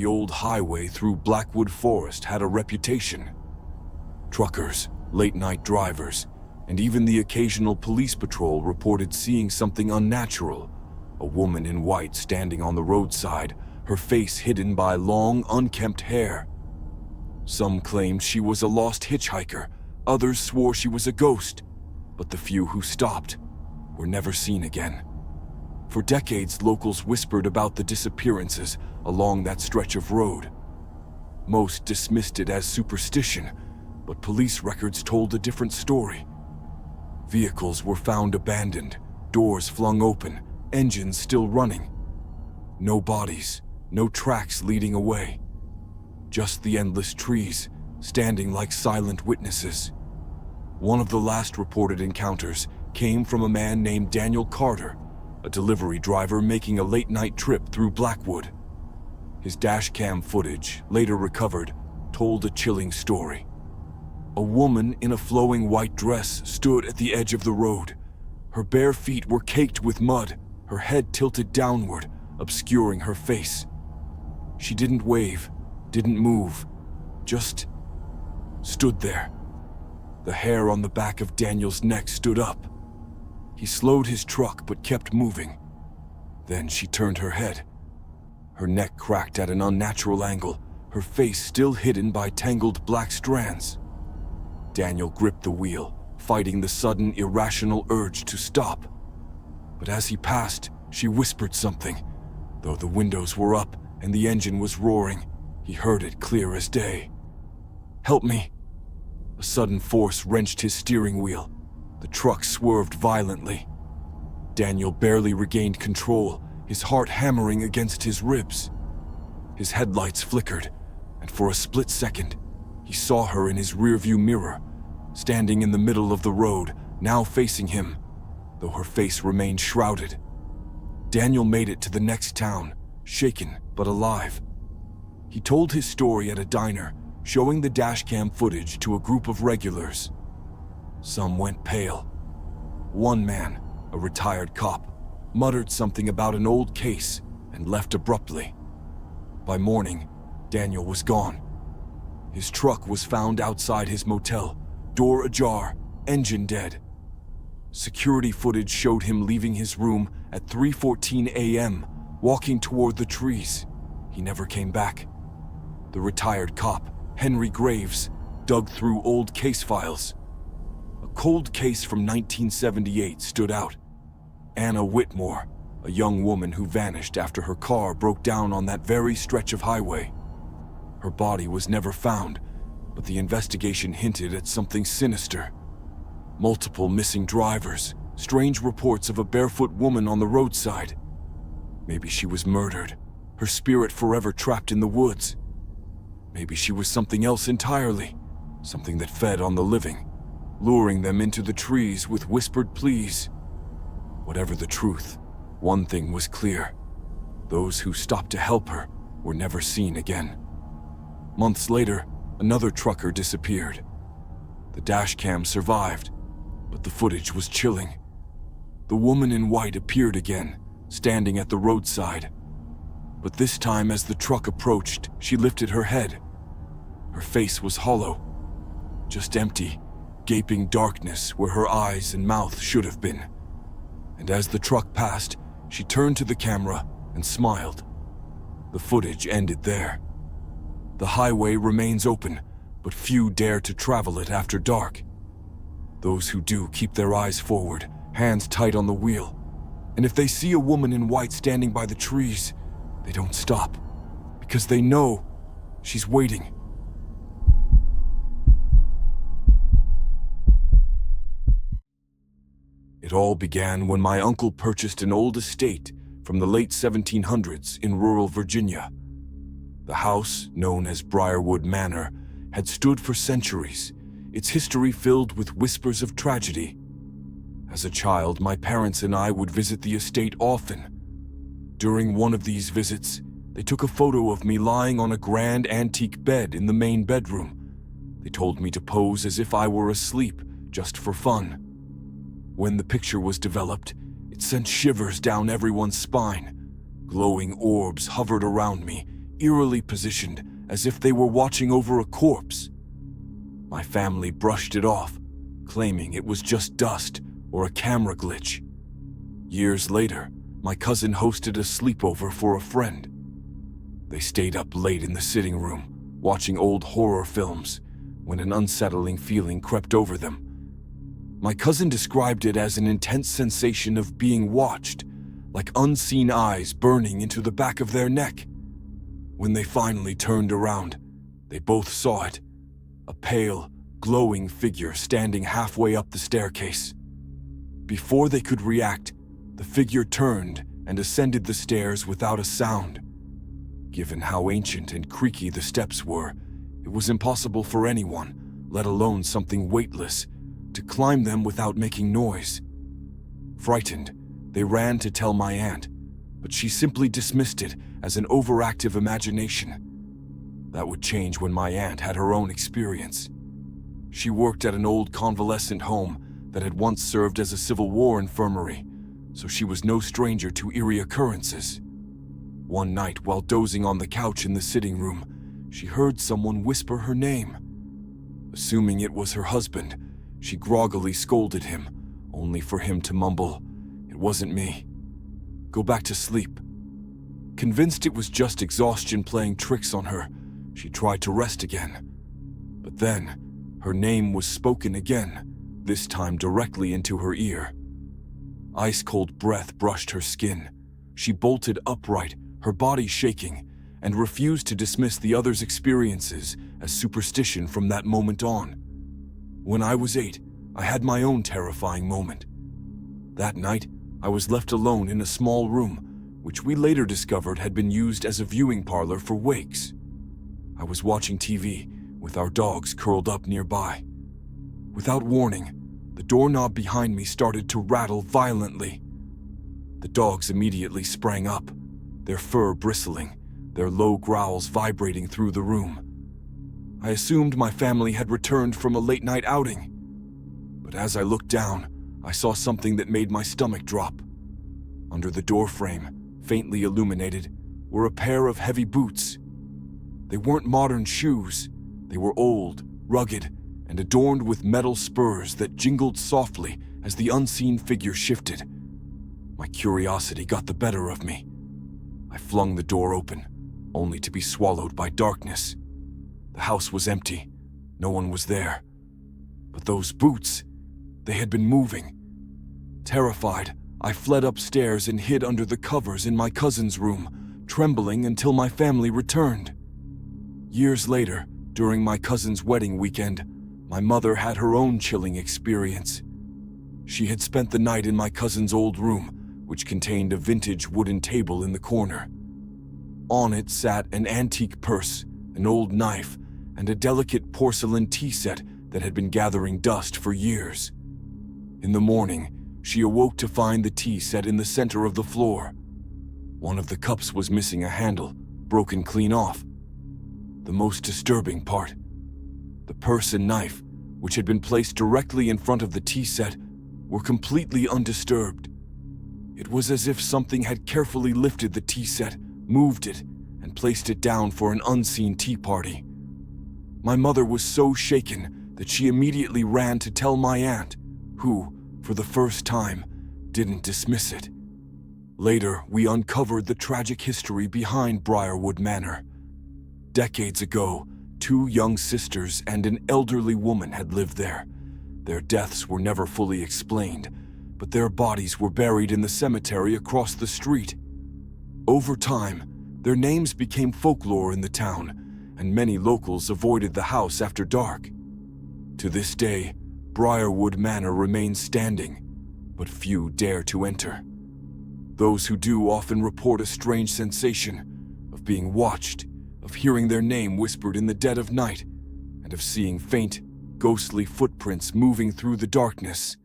the old highway through Blackwood Forest had a reputation. Truckers, late-night drivers, and even the occasional police patrol reported seeing something unnatural. A woman in white standing on the roadside, her face hidden by long, unkempt hair. Some claimed she was a lost hitchhiker, others swore she was a ghost, but the few who stopped were never seen again. For decades, locals whispered about the disappearances along that stretch of road. Most dismissed it as superstition, but police records told a different story. Vehicles were found abandoned, doors flung open, engines still running. No bodies, no tracks leading away. Just the endless trees, standing like silent witnesses. One of the last reported encounters came from a man named Daniel Carter, a delivery driver making a late-night trip through Blackwood. His dashcam footage, later recovered, told a chilling story. A woman in a flowing white dress stood at the edge of the road. Her bare feet were caked with mud, her head tilted downward, obscuring her face. She didn't wave, didn't move, just stood there. The hair on the back of Daniel's neck stood up. He slowed his truck but kept moving. Then she turned her head. Her neck cracked at an unnatural angle, her face still hidden by tangled black strands. Daniel gripped the wheel, fighting the sudden, irrational urge to stop. But as he passed, she whispered something. Though the windows were up and the engine was roaring, he heard it clear as day. "Help me." A sudden force wrenched his steering wheel. The truck swerved violently. Daniel barely regained control, his heart hammering against his ribs. His headlights flickered, and for a split second, he saw her in his rearview mirror, standing in the middle of the road, now facing him, though her face remained shrouded. Daniel made it to the next town, shaken but alive. He told his story at a diner, showing the dashcam footage to a group of regulars. Some went pale. One man, a retired cop, muttered something about an old case and left abruptly. By morning, Daniel was gone. His truck was found outside his motel, door ajar, engine dead. Security footage showed him leaving his room at 3:14 a.m., walking toward the trees. He never came back. The retired cop, Henry Graves, dug through old case files. A cold case from 1978 stood out. Anna Whitmore, a young woman who vanished after her car broke down on that very stretch of highway. Her body was never found, but the investigation hinted at something sinister. Multiple missing drivers, strange reports of a barefoot woman on the roadside. Maybe she was murdered, her spirit forever trapped in the woods. Maybe she was something else entirely, something that fed on the living, luring them into the trees with whispered pleas. Whatever the truth, one thing was clear. Those who stopped to help her were never seen again. Months later, another trucker disappeared. The dashcam survived, but the footage was chilling. The woman in white appeared again, standing at the roadside. But this time, as the truck approached, she lifted her head. Her face was hollow, just empty, gaping darkness where her eyes and mouth should have been. And as the truck passed, she turned to the camera and smiled. The footage ended there. The highway remains open, but few dare to travel it after dark. Those who do keep their eyes forward, hands tight on the wheel. And if they see a woman in white standing by the trees, they don't stop, because they know she's waiting. It all began when my uncle purchased an old estate from the late 1700s in rural Virginia. The house, known as Briarwood Manor, had stood for centuries, its history filled with whispers of tragedy. As a child, my parents and I would visit the estate often. During one of these visits, they took a photo of me lying on a grand antique bed in the main bedroom. They told me to pose as if I were asleep, just for fun. When the picture was developed, it sent shivers down everyone's spine. Glowing orbs hovered around me, eerily positioned as if they were watching over a corpse. My family brushed it off, claiming it was just dust or a camera glitch. Years later, my cousin hosted a sleepover for a friend. They stayed up late in the sitting room, watching old horror films, when an unsettling feeling crept over them. My cousin described it as an intense sensation of being watched, like unseen eyes burning into the back of their neck. When they finally turned around, they both saw it, a pale, glowing figure standing halfway up the staircase. Before they could react, the figure turned and ascended the stairs without a sound. Given how ancient and creaky the steps were, it was impossible for anyone, let alone something weightless, to climb them without making noise. Frightened, they ran to tell my aunt, but she simply dismissed it as an overactive imagination. That would change when my aunt had her own experience. She worked at an old convalescent home that had once served as a Civil War infirmary, so she was no stranger to eerie occurrences. One night, while dozing on the couch in the sitting room, she heard someone whisper her name. Assuming it was her husband, she groggily scolded him, only for him to mumble, "It wasn't me. Go back to sleep." Convinced it was just exhaustion playing tricks on her, she tried to rest again. But then, her name was spoken again, this time directly into her ear. Ice-cold breath brushed her skin. She bolted upright, her body shaking, and refused to dismiss the other's experiences as superstition from that moment on. When I was 8, I had my own terrifying moment. That night, I was left alone in a small room, which we later discovered had been used as a viewing parlor for wakes. I was watching TV, with our dogs curled up nearby. Without warning, the doorknob behind me started to rattle violently. The dogs immediately sprang up, their fur bristling, their low growls vibrating through the room. I assumed my family had returned from a late-night outing. But as I looked down, I saw something that made my stomach drop. Under the doorframe, faintly illuminated, were a pair of heavy boots. They weren't modern shoes. They were old, rugged, and adorned with metal spurs that jingled softly as the unseen figure shifted. My curiosity got the better of me. I flung the door open, only to be swallowed by darkness. The house was empty. No one was there. But those boots, they had been moving. Terrified, I fled upstairs and hid under the covers in my cousin's room, trembling until my family returned. Years later, during my cousin's wedding weekend, my mother had her own chilling experience. She had spent the night in my cousin's old room, which contained a vintage wooden table in the corner. On it sat an antique purse, an old knife, and a delicate porcelain tea set that had been gathering dust for years. In the morning, she awoke to find the tea set in the center of the floor. One of the cups was missing a handle, broken clean off. The most disturbing part: the purse and knife, which had been placed directly in front of the tea set, were completely undisturbed. It was as if something had carefully lifted the tea set, moved it, and placed it down for an unseen tea party. My mother was so shaken that she immediately ran to tell my aunt, who, for the first time, didn't dismiss it. Later, we uncovered the tragic history behind Briarwood Manor. Decades ago, 2 young sisters and an elderly woman had lived there. Their deaths were never fully explained, but their bodies were buried in the cemetery across the street. Over time, their names became folklore in the town, and many locals avoided the house after dark. To this day, Briarwood Manor remains standing, but few dare to enter. Those who do often report a strange sensation of being watched, of hearing their name whispered in the dead of night, and of seeing faint, ghostly footprints moving through the darkness.